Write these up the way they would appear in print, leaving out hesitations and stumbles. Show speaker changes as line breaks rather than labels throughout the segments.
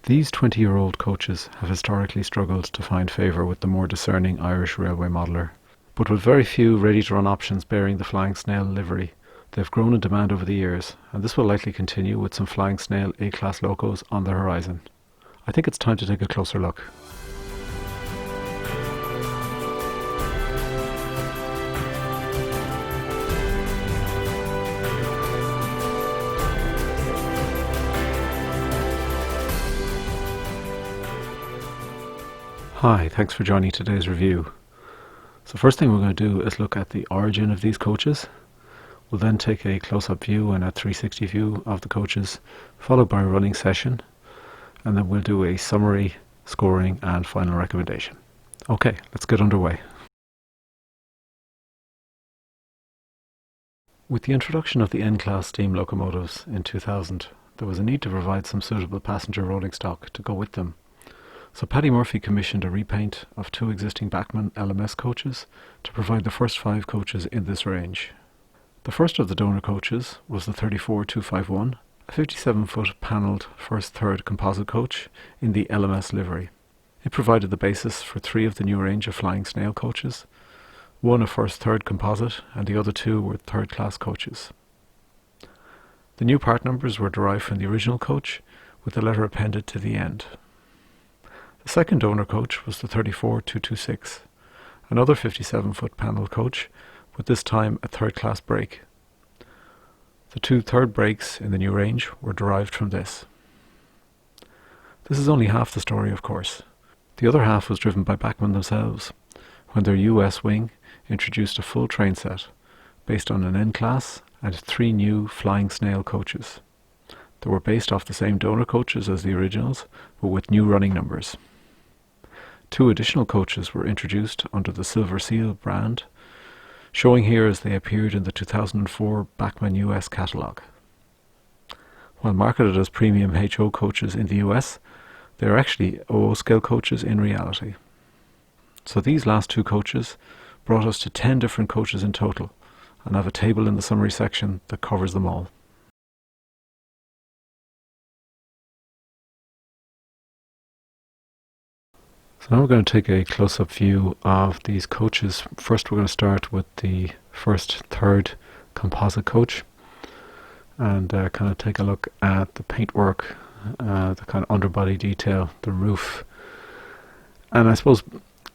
These 20-year-old coaches have historically struggled to find favour with the more discerning Irish railway modeller. But with very few ready-to-run options bearing the Flying Snail livery, they have grown in demand over the years, and this will likely continue with some Flying Snail A-class locos on the horizon. I think it's time to take a closer look. Hi, thanks for joining today's review. So first thing we're going to do is look at the origin of these coaches. We'll then take a close-up view and a 360 view of the coaches, followed by a running session, and then we'll do a summary, scoring and final recommendation. Okay, let's get underway. With the introduction of the N-class steam locomotives in 2000, there was a need to provide some suitable passenger rolling stock to go with them. So Paddy Murphy commissioned a repaint of two existing Bachmann LMS coaches to provide the first 5 coaches in this range. The first of the donor coaches was the 34251, a 57-foot panelled first-third composite coach in the LMS livery. It provided the basis for 3 of the new range of Flying Snail coaches, one a first-third composite and the other 2 were third-class coaches. The new part numbers were derived from the original coach with the letter appended to the end. The second donor coach was the 34226, another 57-foot panel coach, with this time a third-class brake. The 2 third brakes in the new range were derived from this. This is only half the story, of course. The other half was driven by Bachmann themselves, when their US wing introduced a full train set, based on an N-class and 3 new Flying Snail coaches. They were based off the same donor coaches as the originals, but with new running numbers. 2 additional coaches were introduced under the Silver Seal brand, showing here as they appeared in the 2004 Bachmann US catalogue. While marketed as premium HO coaches in the US, they are actually OO scale coaches in reality. So these last 2 coaches brought us to 10 different coaches in total, and I have a table in the summary section that covers them all. So now we're going to take a close-up view of these coaches. First we're going to start with the first third composite coach and kind of take a look at the paintwork, the kind of underbody detail, the roof. And I suppose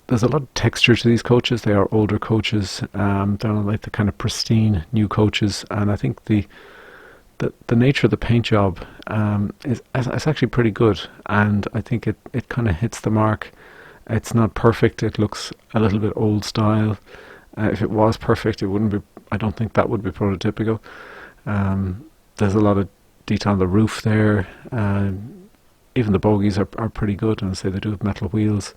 there's a lot of texture to these coaches. They are older coaches, they're not like the kind of pristine new coaches, and I think the nature of the paint job is actually pretty good, and I think it kind of hits the mark. It's not perfect, it looks a little bit old style. If it was perfect, it wouldn't be, I don't think that would be prototypical. There's a lot of detail on the roof there. Even the bogies are pretty good, and I say they do have metal wheels.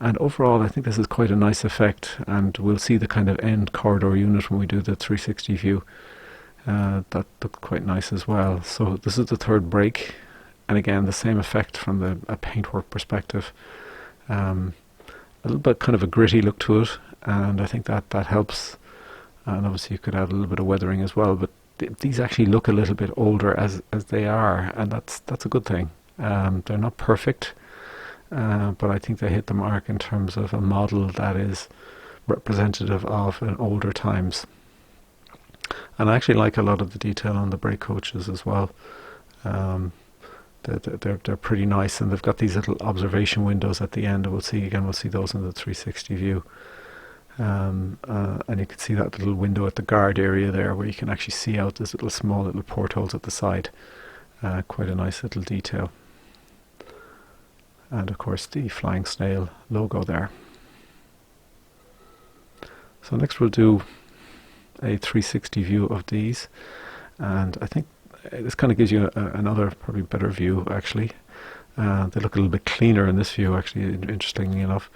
And overall, I think this is quite a nice effect, and we'll see the kind of end corridor unit when we do the 360 view. That looked quite nice as well. So this is the third brake, and again the same effect from a paintwork perspective. A little bit kind of a gritty look to it, and I think that helps. And obviously you could add a little bit of weathering as well, but these actually look a little bit older as they are, and that's a good thing. They're not perfect, but I think they hit the mark in terms of a model that is representative of an older times. And I actually like a lot of the detail on the brake coaches as well. They're pretty nice, and they've got these little observation windows at the end. We'll see those in the 360 view. And you can see that little window at the guard area there, where you can actually see out this small little portholes at the side. Quite a nice little detail. And of course the Flying Snail logo there. So next we'll do a 360 view of these, and I think this kind of gives you another probably better view actually. They look a little bit cleaner in this view actually, interestingly enough.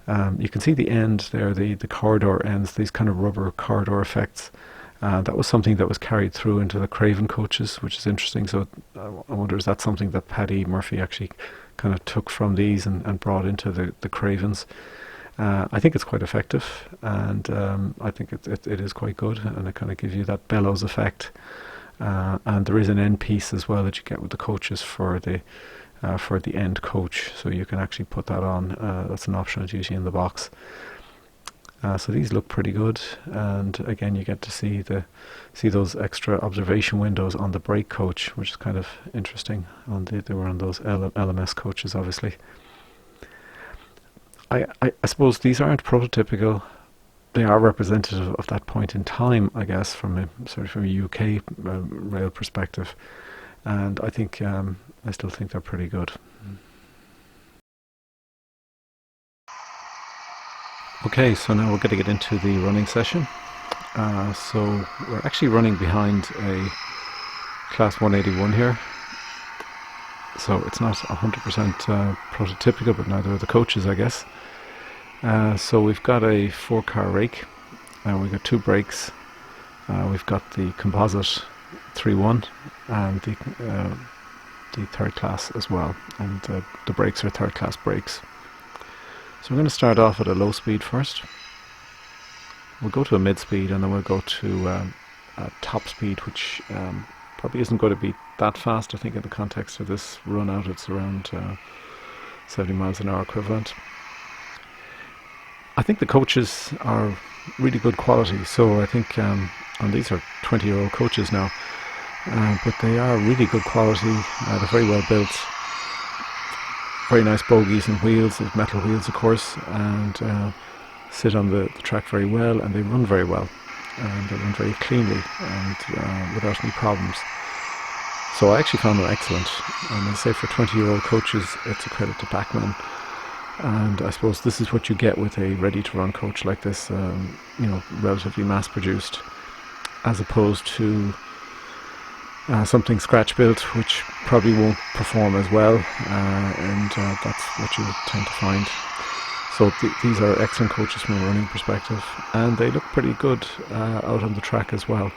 You can see the end there, the corridor ends, these kind of rubber corridor effects. That was something that was carried through into the Craven coaches, which is interesting. So I wonder, is that something that Paddy Murphy actually kind of took from these and brought into the Cravens? I think it's quite effective, and I think it is quite good, and it kind of gives you that bellows effect. And there is an end piece as well that you get with the coaches for the for the end coach, so you can actually put that on. That's an optional duty in the box. So these look pretty good, and again you get to see those extra observation windows on the brake coach, which is kind of interesting. They were on those LMS coaches, obviously. I suppose these aren't prototypical. They are representative of that point in time, I guess, from a UK rail perspective, and I think I still think they're pretty good. Okay, so now we're going to get into the running session. So we're actually running behind a Class 181 here. So it's not 100% prototypical, but neither are the coaches, I guess. So we've got a 4-car rake. We've got 2 brakes. We've got the composite 3-1 and the third class as well. And the brakes are third class brakes. So we're going to start off at a low speed first. We'll go to a mid speed, and then we'll go to a top speed, which probably isn't going to be that fast. I think in the context of this run out, it's around 70 miles an hour equivalent. I think the coaches are really good quality. So I think, and these are 20-year-old coaches now, but they are really good quality. They're very well built. Very nice bogies and wheels, metal wheels of course, and sit on the track very well, and they run very well, and they run very cleanly and without any problems. So I actually found them excellent, and I say for 20-year-old coaches it's a credit to Bachmann, and I suppose this is what you get with a ready-to-run coach like this, relatively mass-produced, as opposed to something scratch-built, which probably won't perform as well, and that's what you tend to find. So these are excellent coaches from a running perspective, and they look pretty good out on the track as well.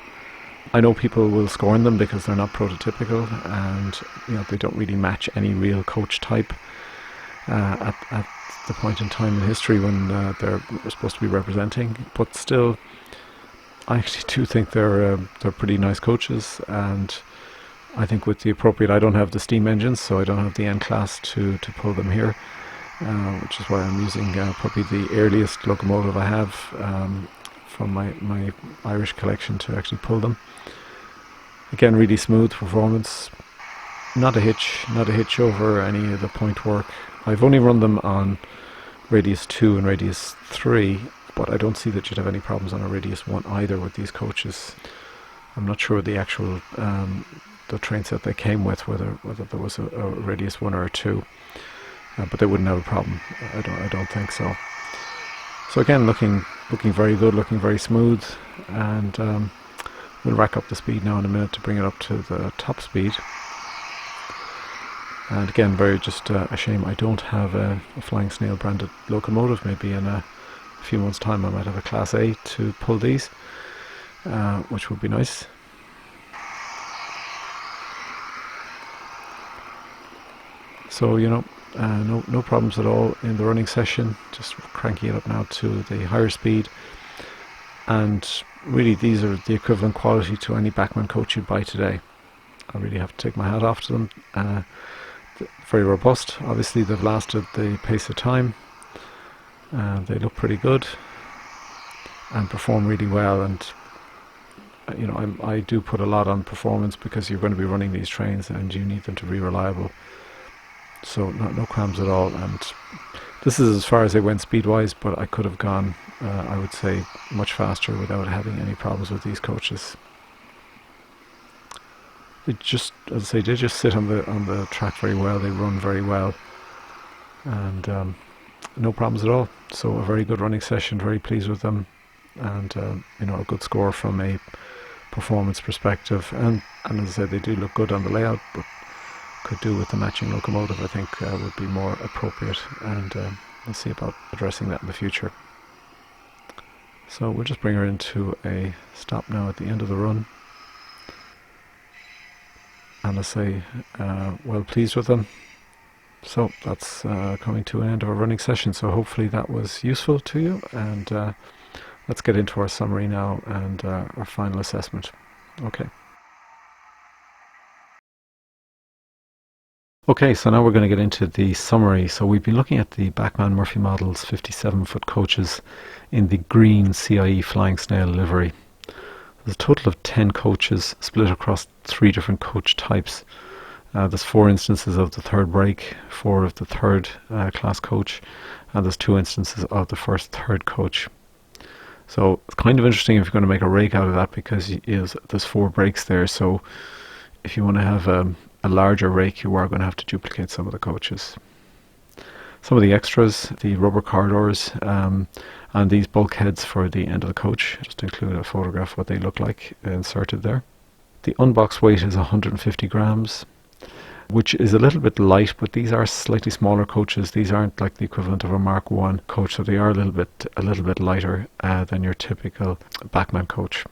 I know people will scorn them because they're not prototypical, and they don't really match any real coach type at the point in time in history when they're supposed to be representing, but still I actually do think they're pretty nice coaches, and I think with the appropriate, I don't have the steam engines, so I don't have the N-class to pull them here, which is why I'm using probably the earliest locomotive I have from my Irish collection to actually pull them. Again, really smooth performance, not a hitch over any of the point work. I've only run them on radius 2 and radius 3, but I don't see that you'd have any problems on a radius 1 either with these coaches. I'm not sure the actual the train set they came with, whether there was a radius 1 or a 2, but they wouldn't have a problem. I don't think so. So again, looking very good, looking very smooth, and we'll rack up the speed now in a minute to bring it up to the top speed. And again, just a shame I don't have a Flying Snail branded locomotive. Maybe in a few months' time I might have a Class A to pull these, which would be nice. So no problems at all in the running session. Just cranking it up now to the higher speed, and really these are the equivalent quality to any Bachmann coach you'd buy today. I really have to take my hat off to them. Very robust. Obviously they've lasted the pace of time. They look pretty good and perform really well, and I do put a lot on performance because you're going to be running these trains and you need them to be reliable. So no qualms at all, and this is as far as I went speed wise, but I could have gone I would say much faster without having any problems with these coaches. They just, as I say, they just sit on the track very well. They run very well, and no problems at all. So a very good running session. Very pleased with them, and a good score from a performance perspective. And as I said, they do look good on the layout, but could do with the matching locomotive. I think would be more appropriate, and we'll see about addressing that in the future. So we'll just bring her into a stop now at the end of the run. And I say, well pleased with them. So that's coming to an end of our running session. So hopefully that was useful to you. And let's get into our summary now and our final assessment. Okay. Okay, so now we're going to get into the summary. So we've been looking at the Bachmann-Murphy Models 57-foot coaches in the green CIE Flying Snail livery. There's a total of 10 coaches split across 3 different coach types. There's 4 instances of the third brake, 4 of the third class coach, and there's 2 instances of the first third coach. So it's kind of interesting if you're going to make a rake out of that, because there's 4 brakes there. So if you want to have a larger rake, you are going to have to duplicate some of the coaches. Some of the extras, the rubber corridors, and these bulkheads for the end of the coach. Just include a photograph of what they look like inserted there. The unbox weight is 150 grams, which is a little bit light, but these are slightly smaller coaches. These aren't like the equivalent of a Mark 1 coach, so they are a little bit lighter than your typical Bachmann coach.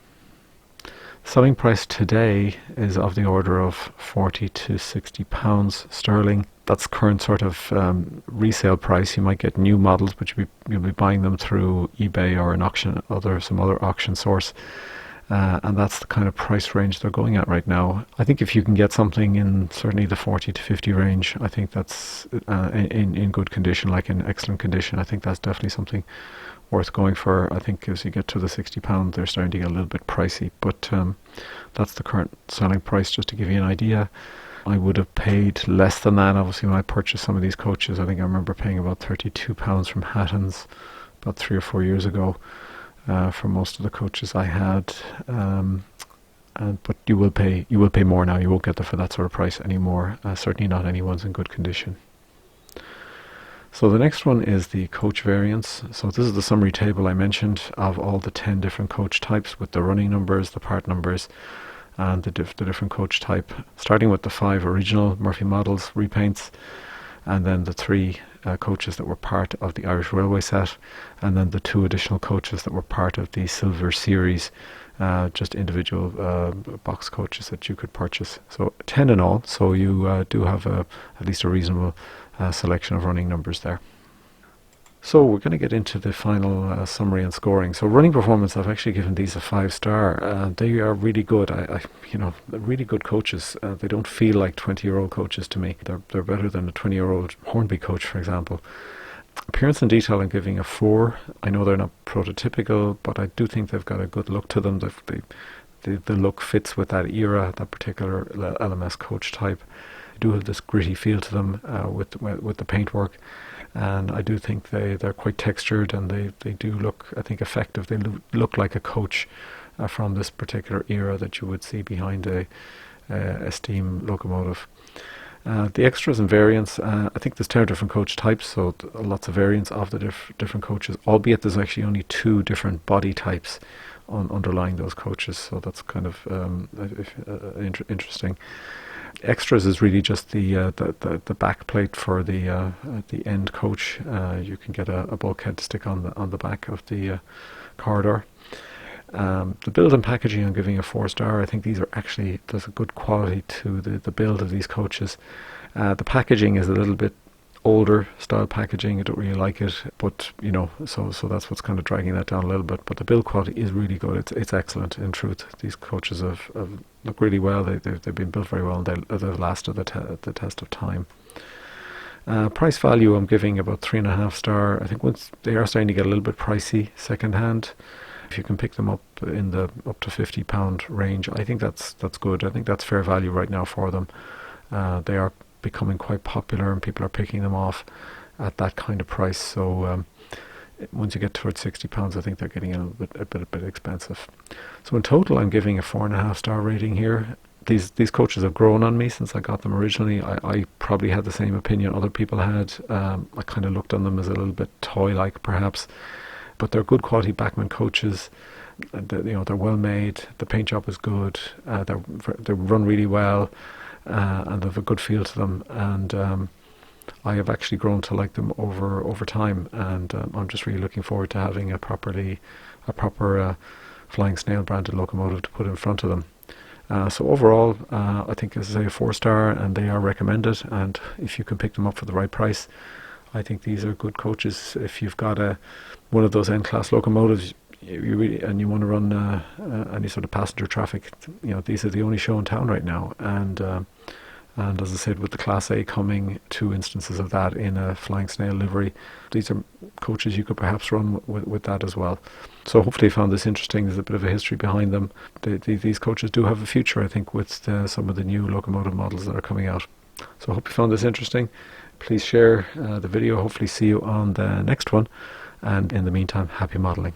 Selling price today is of the order of £40 to £60 sterling. That's current sort of resale price. You might get new models, but you'll be buying them through eBay or an auction, some other auction source. And that's the kind of price range they're going at right now. I think if you can get something in certainly the 40 to 50 range, I think that's in good condition, like in excellent condition. I think that's definitely something worth going for. I think as you get to the £60, they're starting to get a little bit pricey, but that's the current selling price, just to give you an idea. I would have paid less than that, obviously, when I purchased some of these coaches. I think I remember paying about £32 from Hattons about 3 or 4 years ago for most of the coaches I had. But you will pay more now. You won't get them for that sort of price anymore. Certainly not anyone's in good condition. So the next one is the coach variants. So this is the summary table I mentioned of all the 10 different coach types, with the running numbers, the part numbers, and the different coach type. Starting with the 5 original Murphy Models repaints, and then the 3 coaches that were part of the Irish Railway set, and then the 2 additional coaches that were part of the Silver Series, just individual box coaches that you could purchase. So 10 in all, so you do have at least a reasonable selection of running numbers there. So we're going to get into the final summary and scoring. So running performance, I've actually given these a 5-star. They are really good. Really good coaches. They don't feel like 20-year-old coaches to me. They're better than a 20-year-old Hornby coach, for example. Appearance and detail, I'm giving a 4. I know they're not prototypical, but I do think they've got a good look to them. The look fits with that era, that particular LMS coach type. They do have this gritty feel to them with the paintwork, and I do think they're quite textured, and they do look, I think, effective. They look like a coach from this particular era that you would see behind a steam locomotive. The extras and variants, I think there's 10 different coach types, so lots of variants of the different coaches, albeit there's actually only 2 different body types underlying those coaches, so that's kind of interesting. Extras is really just the back plate for the end coach. You can get a bulkhead to stick on the back of the corridor. The build and packaging, I'm giving a 4-star. I think these are actually, there's a good quality to the build of these coaches. The packaging is a little bit older style packaging. I don't really like it, but so that's what's kind of dragging that down a little bit. But the build quality is really good. It's excellent, in truth. These coaches have look really well. They've been built very well, and they've lasted the test of time. Price value, I'm giving about 3.5-star. I think once they are starting to get a little bit pricey second hand. If you can pick them up in the up to £50 range, I think that's good. I think that's fair value right now for them. They are becoming quite popular, and people are picking them off at that kind of price. So once you get towards £60, I think they're getting a bit expensive. So in total, I'm giving a 4.5-star rating here. These coaches have grown on me since I got them originally. I probably had the same opinion other people had. I kind of looked on them as a little bit toy-like, perhaps. But they're good quality Bachmann coaches. They're well made. The paint job is good. They run really well, and they have a good feel to them. And I have actually grown to like them over time. And I'm just really looking forward to having a proper Flying Snail branded locomotive to put in front of them. So overall, I think, as I say, a 4-star, and they are recommended. And if you can pick them up for the right price, I think these are good coaches. If you've got one of those N-class locomotives, and you want to run any sort of passenger traffic, these are the only show in town right now. And And as I said, with the Class A coming, 2 instances of that in a Flying Snail livery. These are coaches you could perhaps run with that as well. So hopefully you found this interesting. There's a bit of a history behind them. These coaches do have a future, I think, with some of the new locomotive models that are coming out. So I hope you found this interesting. Please share the video. Hopefully see you on the next one. And in the meantime, happy modelling.